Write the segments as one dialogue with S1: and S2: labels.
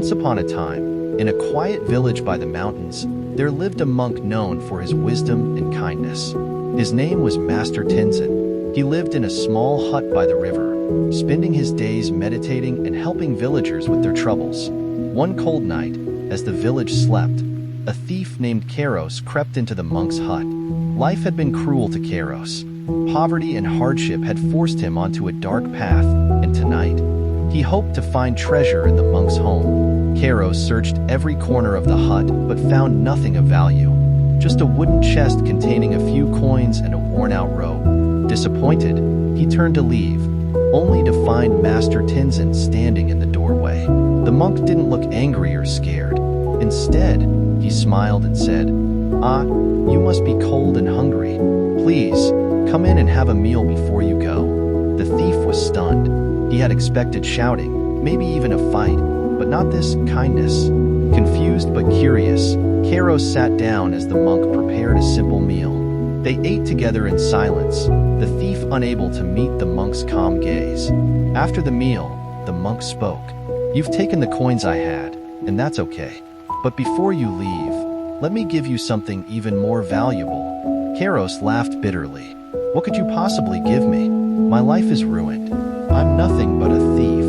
S1: Once upon a time, in a quiet village by the mountains, there lived a monk known for his wisdom and kindness. His name was Master Tenzin. He lived in a small hut by the river, spending his days meditating and helping villagers with their troubles. One cold night, as the village slept, a thief named Kairos crept into the monk's hut. Life had been cruel to Kairos. Poverty and hardship had forced him onto a dark path, and tonight, he hoped to find treasure in the monk's home. Kairos searched every corner of the hut but found nothing of value. Just a wooden chest containing a few coins and a worn-out robe. Disappointed, he turned to leave, only to find Master Tenzin standing in the doorway. The monk didn't look angry or scared. Instead, he smiled and said, "Ah, you must be cold and hungry. Please, come in and have a meal before you go." The thief was stunned. He had expected shouting, maybe even a fight, but not this kindness. Confused but curious, Kairos sat down as the monk prepared a simple meal. They ate together in silence, the thief unable to meet the monk's calm gaze. After the meal, the monk spoke. "You've taken the coins I had, and that's okay. But before you leave, let me give you something even more valuable." Kairos laughed bitterly. "What could you possibly give me? My life is ruined. I'm nothing but a thief."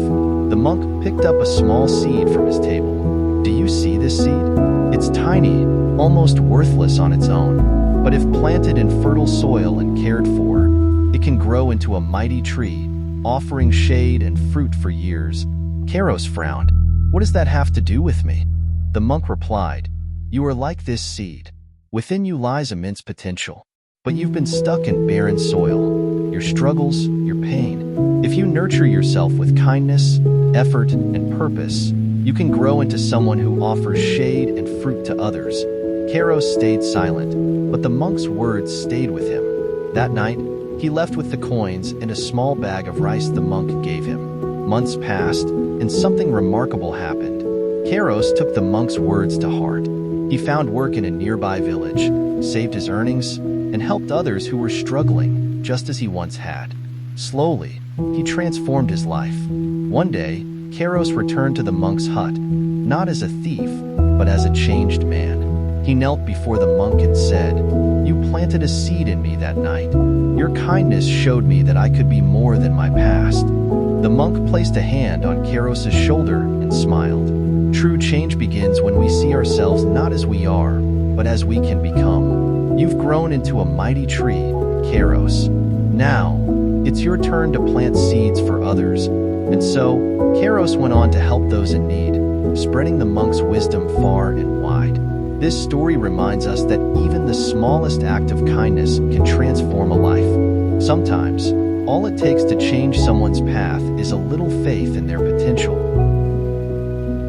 S1: The monk picked up a small seed from his table. "Do you see this seed? It's tiny, almost worthless on its own. But if planted in fertile soil and cared for, it can grow into a mighty tree, offering shade and fruit for years." Kairos frowned. "What does that have to do with me?" The monk replied, "You are like this seed. Within you lies immense potential, but you've been stuck in barren soil. Your struggles, your pain. If you nurture yourself with kindness, effort, and purpose, you can grow into someone who offers shade and fruit to others." Kairos stayed silent, but the monk's words stayed with him. That night, he left with the coins and a small bag of rice the monk gave him. Months passed, and something remarkable happened. Kairos took the monk's words to heart. He found work in a nearby village, saved his earnings, and helped others who were struggling, just as he once had. Slowly, he transformed his life. One day, Kairos returned to the monk's hut, not as a thief, but as a changed man. He knelt before the monk and said, "You planted a seed in me that night. Your kindness showed me that I could be more than my past." The monk placed a hand on Kairos' shoulder and smiled. True change begins when we see ourselves not as we are, but as we can become. You've grown into a mighty tree, Kairos. Now, it's your turn to plant seeds for others. And so, Kairos went on to help those in need, spreading the monk's wisdom far and wide. This story reminds us that even the smallest act of kindness can transform a life. Sometimes, all it takes to change someone's path is a little faith in their potential.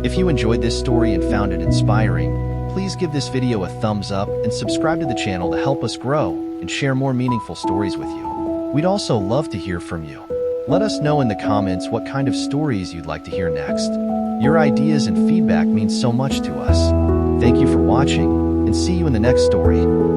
S1: If you enjoyed this story and found it inspiring, please give this video a thumbs up and subscribe to the channel to help us grow and share more meaningful stories with you. We'd also love to hear from you. Let us know in the comments what kind of stories you'd like to hear next. Your ideas and feedback mean so much to us. Thank you for watching, and see you in the next story.